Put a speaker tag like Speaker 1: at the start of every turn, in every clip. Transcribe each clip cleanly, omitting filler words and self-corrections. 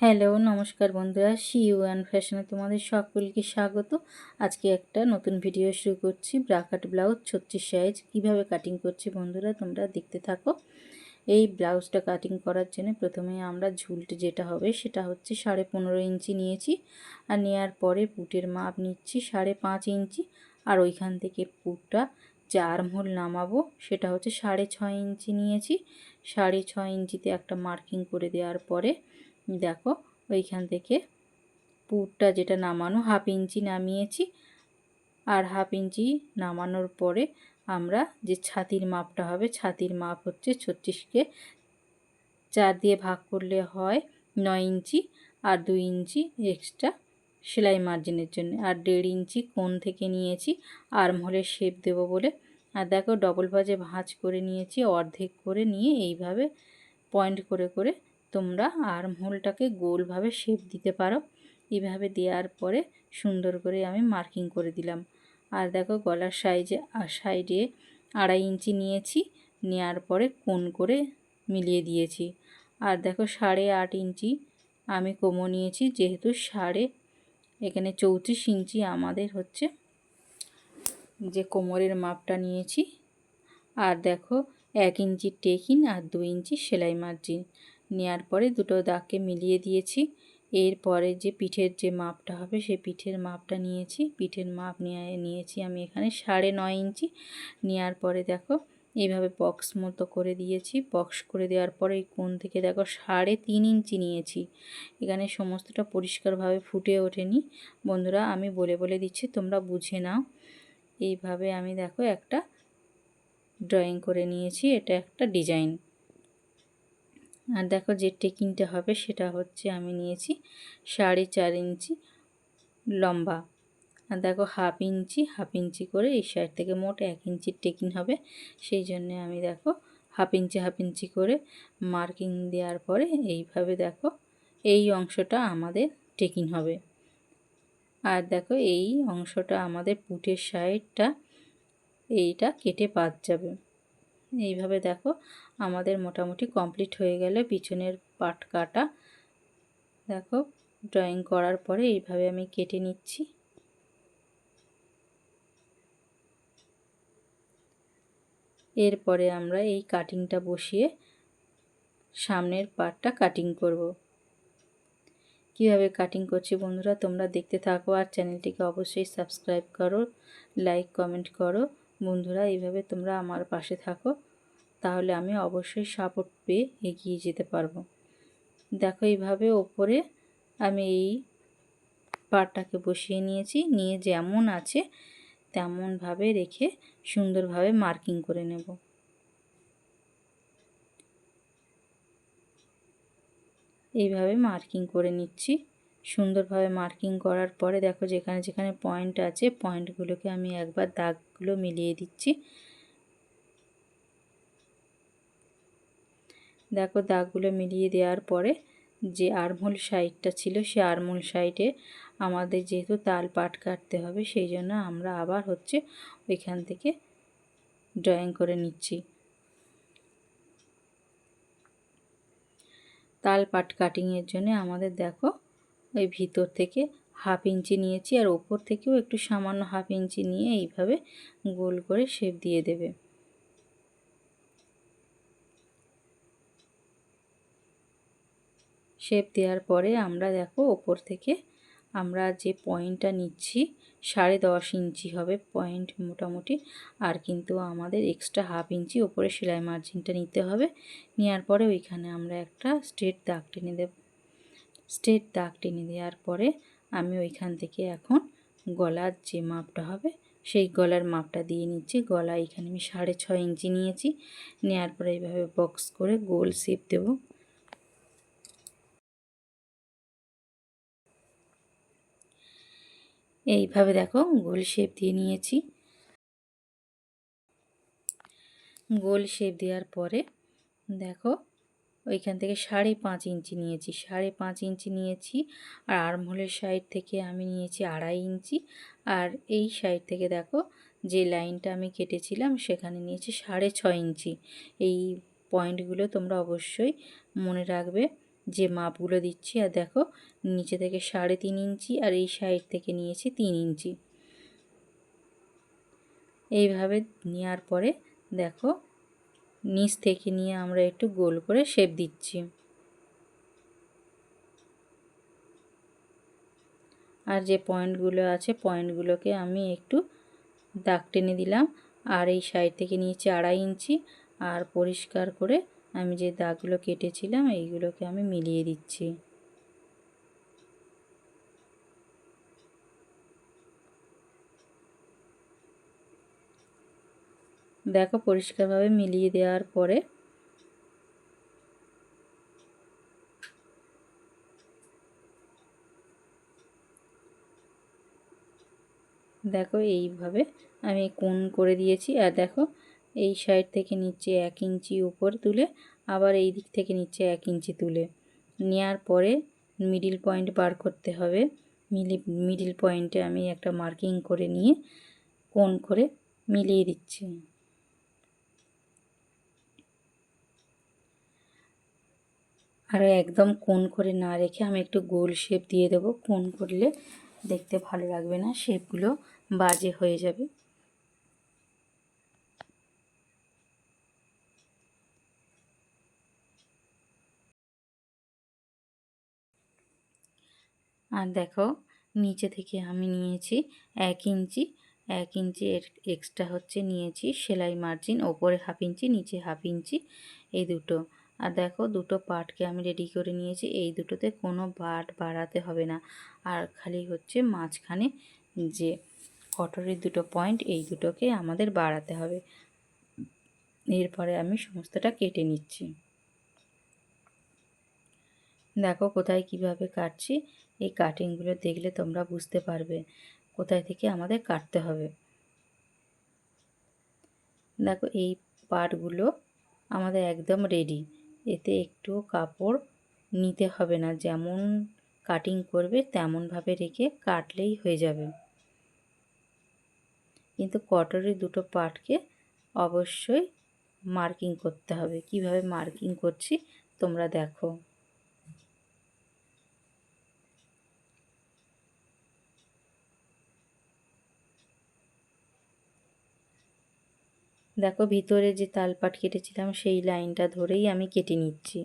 Speaker 1: Hello, নমস্কার বন্ধুরা, CU and ফ্যাশনে তোমাদের সকলকে স্বাগত। আজকে একটা নতুন ভিডিও শুরু করছি। ব্রাকাট ব্লাউজ 36 সাইজ কিভাবে কাটিং করছি বন্ধুরা, তোমরা দেখতে থাকো। এই ব্লাউজটা কাটিং করার জন্য প্রথমে আমরা ঝুলটা যেটা হবে সেটা হচ্ছে 15.5 ইঞ্চি নিয়েছি। আর নেওয়ার পরে পুটের মাপ নিচ্ছি 5.5 ইঞ্চি। আর ওইখান থেকে পুটটা যে আর্মহোল নামাবো সেটা হচ্ছে 6.5 ইঞ্চি নিয়েছি। 6.5 ইঞ্চিতে একটা মার্কিং করে দেওয়ার পরে দেখো ওইখান থেকে পুরটা যেটা নামানো হাফ ইঞ্চি নামিয়েছি। আর হাফ ইঞ্চি নামানোর পরে আমরা যে ছাতির মাপটা হবে, ছাতির মাপ হচ্ছে 36কে 4 দিয়ে ভাগ করলে হয় 9 ইঞ্চি। আর 2 ইঞ্চি এক্সট্রা সেলাই মার্জিনের জন্য, আর 1.5 ইঞ্চি কোণ থেকে নিয়েছি আর্মহোলের শেপ দেব বলে। আর দেখো ডবল ভাঁজে ভাঁজ করে নিয়েছি, অর্ধেক করে নিয়ে এইভাবে পয়েন্ট করে করে তোমরা আর্মহোলটাকে গোলভাবে শেপ দিতে পারো। এইভাবে দেওয়ার পরে সুন্দর করে আমি মার্কিং করে দিলাম। আর দেখো গলার সাইডে 2.5 ইঞ্চি নিয়েছি, নেওয়ার পরে কোণ করে মিলিয়ে দিয়েছি। আর দেখো 8.5 ইঞ্চি আমি কোমর নিয়েছি, যেহেতু এখানে 34 ইঞ্চি আমাদের হচ্ছে যে কোমরের মাপটা নিয়েছি। আর দেখো 1 ইঞ্চি টেকিন আর 2 ইঞ্চি সেলাই মার্জিন নেওয়ার পরে দুটো দাগকে মিলিয়ে দিয়েছি। এরপরে যে পিঠের যে মাপটা হবে সেই পিঠের মাপটা নিয়েছি। পিঠের মাপ নিয়েছি আমি এখানে 9.5 ইঞ্চি। নেওয়ার পরে দেখো এইভাবে বক্স মতো করে দিয়েছি। বক্স করে দেওয়ার পরে এই কোণ থেকে দেখো 3.5 ইঞ্চি নিয়েছি। এখানে সমস্তটা পরিষ্কারভাবে ফুটে ওঠেনি বন্ধুরা, আমি বলে বলে দিচ্ছি, তোমরা বুঝে নাও। এইভাবে আমি দেখো একটা ড্রয়িং করে নিয়েছি, এটা একটা ডিজাইন। আর দেখো যে টেকিংটা হবে সেটা হচ্ছে আমি নিয়েছি 4.5 ইঞ্চি লম্বা। আর দেখো হাফ ইঞ্চি করে এই সাইড থেকে মোট 1 ইঞ্চির টেকিং হবে, সেই জন্য আমি দেখো হাফ ইঞ্চি করে মার্কিং দেওয়ার পরে এইভাবে দেখো এই অংশটা আমাদের টেকিং হবে। আর দেখো এই অংশটা আমাদের পুটের সাইডটা এইটা কেটে বাদ যাবে। এইভাবে দেখো আমাদের মোটামুটি কমপ্লিট হয়ে গেলে পিছনের পাট কাটা দেখো ড্রয়িং করার পরে এইভাবে আমি কেটে নিচ্ছি। এরপরে আমরা এই কাটিংটা বসিয়ে সামনের পার্টটা কাটিং করব। কিভাবে কাটিং করছি বন্ধুরা তোমরা দেখতে থাকো, আর চ্যানেলটিকে অবশ্যই সাবস্ক্রাইব করো, লাইক কমেন্ট করো বন্ধুরা। এইভাবে তোমরা আমার পাশে থাকো, তাহলে আমি অবশ্যই সাপোর্ট পেয়ে এগিয়ে যেতে পারবো। দেখো এইভাবে ওপরে আমি এই পাটটাকে বসিয়ে নিয়েছি, নিয়ে যেমন আছে তেমনভাবে রেখে সুন্দরভাবে মার্কিং করে নেব। এইভাবে মার্কিং করে নিচ্ছি। সুন্দরভাবে মার্কিং করার পরে দেখো যেখানে যেখানে পয়েন্ট আছে পয়েন্টগুলোকে আমি একবার দাগগুলো মিলিয়ে দিচ্ছি। দেখো দাগগুলো মিলিয়ে দেওয়ার পরে যে আর্মহোল সাইডটা ছিল সে আর্মহোল সাইডে আমাদের যেহেতু তাল পাট কাটতে হবে, সেই জন্য আমরা আবার হচ্ছে ওইখান থেকে ড্রয়িং করে নিচ্ছি। তাল পাট কাটিংয়ের জন্য আমাদের দেখো ওই ভিতর থেকে হাফ ইঞ্চি নিয়েছি, আর ওপর থেকেও একটু সামান্য হাফ ইঞ্চি নিয়ে এইভাবে গোল করে শেপ দিয়ে দেবে। শেপ দেওয়ার পরে আমরা দেখো ওপর থেকে আমরা যে পয়েন্টটা নিচ্ছি 10.5 ইঞ্চি হবে পয়েন্ট মোটামুটি। আর কিন্তু আমাদের এক্সট্রা হাফ ইঞ্চি ওপরে সেলাই মার্জিনটা নিতে হবে। নেওয়ার পরে ওইখানে আমরা একটা স্ট্রেট দাগ টেনে দেব। স্ট্রেট দাগ টেনে দেওয়ার পরে আমি ওইখান থেকে এখন গলার যে মাপটা হবে সেই গলার মাপটা দিয়ে নিচ্ছি। গলা এখানে আমি 6.5 ইঞ্চি নিয়েছি। নেওয়ার পরে এইভাবে বক্স করে গোল শেপ দেবো। এইভাবে দেখো গোল শেপ দিয়ে নিয়েছি। গোল শেপ দেওয়ার পরে দেখো ওইখান থেকে 5.5 ইঞ্চি নিয়েছি, 5.5 ইঞ্চি নিয়েছি। আর আর্মহোলের সাইড থেকে আমি নিয়েছি 2.5 ইঞ্চি। আর এই সাইড থেকে দেখো যে লাইনটা আমি কেটেছিলাম সেখানে নিয়েছি 6.5 ইঞ্চি। এই পয়েন্টগুলো তোমরা অবশ্যই মনে রাখবে যে মাপগুলো দিচ্ছি। আর দেখো নিচে থেকে 3.5 ইঞ্চি আর এই সাইড থেকে নিয়েছি 3 ইঞ্চি। এইভাবে নেওয়ার পরে দেখো নিচ থেকে নিয়ে আমরা একটু গোল করে শেপ দিচ্ছি। আর যে পয়েন্টগুলো আছে পয়েন্টগুলোকে আমি একটু দাগ টেনে দিলাম। আর এই সাইড থেকে নিয়েছি 2.5 ইঞ্চি। আর পরিষ্কার করে আমি যে দাগগুলো কেটেছিলাম এইগুলোকে আমি মিলিয়ে দিচ্ছি। দেখো পরিষ্কারভাবে মিলিয়ে দেওয়ার পরে দেখো এইভাবে আমি কোণ করে দিয়েছি। আর দেখো এই সাইড থেকে নিচে 1 ইঞ্চি উপর তুলে আবার এই দিক থেকে নিচে 1 ইঞ্চি তুলে নেওয়ার পরে মিডিল পয়েন্ট বার করতে হবে। মিডিল পয়েন্টে আমি একটা মার্কিং করে নিয়ে কোণ করে মিলিয়ে দিচ্ছি। আর একদম কোণ করে না রেখে আমি একটু গোল শেপ দিয়ে দেবো। কোণ করলে দেখতে ভালো লাগবে না, শেপগুলো বাজে হয়ে যাবে। আর দেখো নিচে থেকে আমি নিয়েছি 1 ইঞ্চি। 1 ইঞ্চি এক্সট্রা হচ্ছে নিয়েছি সেলাই মার্জিন, ওপরে 1/2 ইঞ্চি নিচে 1/2 ইঞ্চি এই দুটো। আর দেখো দুটো পার্টকে আমি রেডি করে নিয়েছি। এই দুটোতে কোনো পার্ট বাড়াতে হবে না, আর খালি হচ্ছে মাঝখানে যে কটরের দুটো পয়েন্ট এই দুটোকে আমাদের বাড়াতে হবে। এরপরে আমি সমস্তটা কেটে নিচ্ছি। দেখো কোথায় কিভাবে কাটছি, এই কাটিংগুলো দেখলে তোমরা বুঝতে পারবে কোথায় থেকে আমাদের কাটতে হবে। দেখো এই পার্টগুলো আমাদের একদম রেডি, এতে একটু কাপড় নিতে হবে না, যেমন কাটিং করবে তেমনভাবে রেখে কাটলেই হয়ে যাবে। কিন্তু কটরের দুটো পার্টকে অবশ্যই মার্কিং করতে হবে। কিভাবে মার্কিং করছি তোমরা দেখো। দেখো ভিতরে যে তালপাট কেটেছিলাম সেই লাইনটা ধরেই আমি কেটে নিচ্ছি।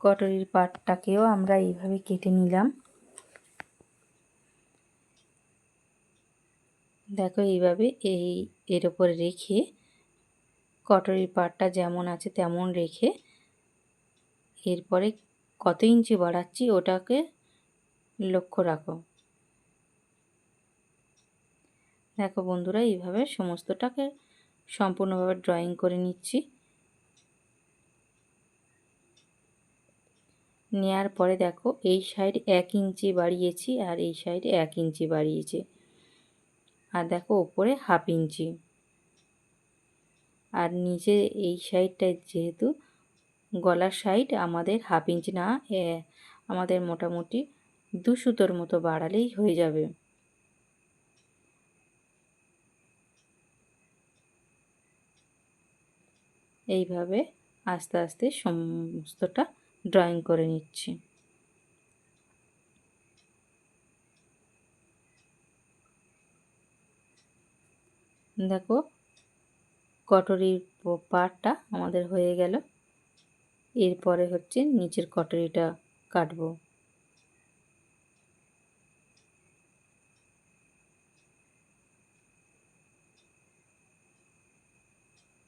Speaker 1: কটরির পাটটাকেও আমরা এইভাবে কেটে নিলাম। দেখো এইভাবে এর ওপরে রেখে কটরির পাটটা যেমন আছে তেমন রেখে এরপরে কত ইঞ্চি বাড়াচ্ছি ওটাকে লক্ষ্য রাখো। দেখো বন্ধুরা এইভাবে সমস্তটাকে সম্পূর্ণভাবে ড্রয়িং করে নিচ্ছি। নেওয়ার পরে দেখো এই সাইড 1 ইঞ্চি বাড়িয়েছি আর এই সাইড 1 ইঞ্চি বাড়িয়েছি। আর দেখো ওপরে 1/2 ইঞ্চি। আর নিচে এই সাইডটায় যেহেতু গলার সাইড আমাদের 1/2 ইঞ্চি না, আমাদের মোটামুটি 2 সুতোর মতো বাড়ালেই হয়ে যাবে। এইভাবে আস্তে আস্তে সমস্তটা ড্রয়িং করে নিচ্ছি। দেখো কটরির পাড়টা আমাদের হয়ে গেল। এরপরে হচ্ছে নিচের কটরিটা কাটবো।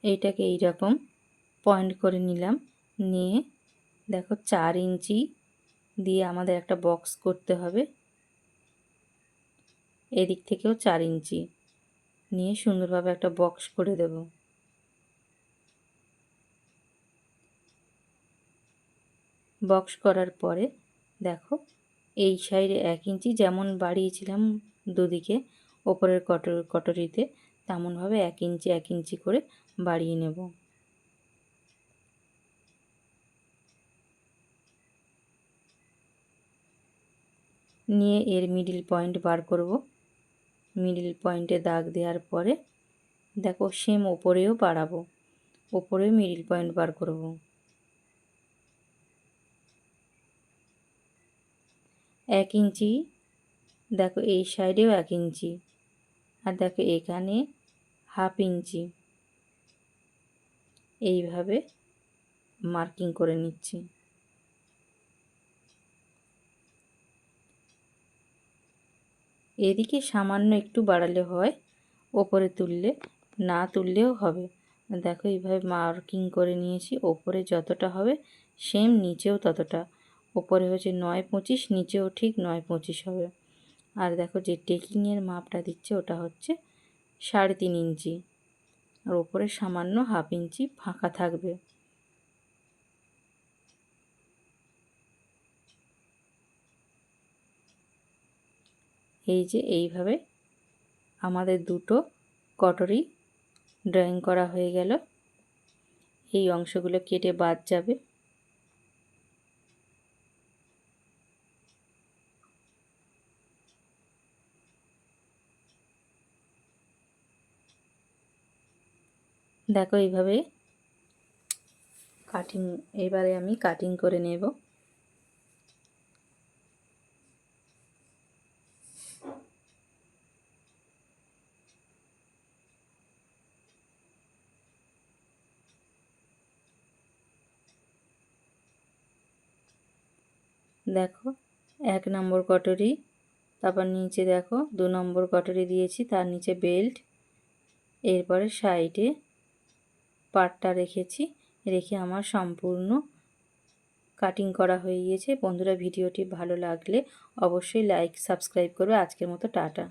Speaker 1: এইটাকে এইরকম পয়েন্ট করে নিলাম, নিয়ে দেখো 4 ইঞ্চি দিয়ে আমাদের একটা বক্স করতে হবে। এদিক থেকেও 4 ইঞ্চি নিয়ে সুন্দরভাবে একটা বক্স করে দেব। বক্স করার পরে দেখো এই সাইডে 1 ইঞ্চি যেমন বাড়িয়েছিলাম দুদিকে ওপরের কটরিতে তেমনভাবে 1 ইঞ্চি 1 ইঞ্চি করে বাড়িয়ে নেব। নিয়ে এর মিডিল পয়েন্ট বার করব। মিডিল পয়েন্টে দাগ দেওয়ার পরে দেখো সেম ওপরেও বাড়াবো, ওপরেও মিডিল পয়েন্ট বার করব। 1 ইঞ্চি, দেখো এই সাইডেও 1 ইঞ্চি, আর দেখো এখানে 1/2 ইঞ্চি, এইভাবে মার্কিং করে নিচ্ছি। এদিকে সামান্য একটু বাড়ালে হয়, ওপরে তুললে, না তুললেও হবে। দেখো এইভাবে মার্কিং করে নিয়েছি। ওপরে যতটা হবে সেম নিচেও ততটা। ওপরে হচ্ছে 9.25, নিচেও ঠিক 9.25 হবে। আর দেখো যে টেকিংয়ের মাপটা দিচ্ছে ওটা হচ্ছে 3.5 ইঞ্চি, আর ওপরে সামান্য 1/2 ইঞ্চি ফাঁকা থাকবে। এই যে এইভাবে আমাদের দুটো কটরি ড্রয়িং করা হয়ে গেল। এই অংশগুলো কেটে বাদ যাবে। দেখো এইভাবে কাটিং, এবারে আমি কাটিং করে নেব। দেখো 1 নম্বর কটরি, তারপর নিচে দেখো 2 নম্বর কটরি দিয়েছি, তার নিচে বেল্ট, এরপরে সাইডে পাটটা রেখেছি, রেখে আমার সম্পূর্ণ কাটিং করা হয়ে গিয়েছে। বন্ধুরা ভিডিওটি ভালো লাগলে অবশ্যই লাইক সাবস্ক্রাইব করবে। আজকের মতো টাটা।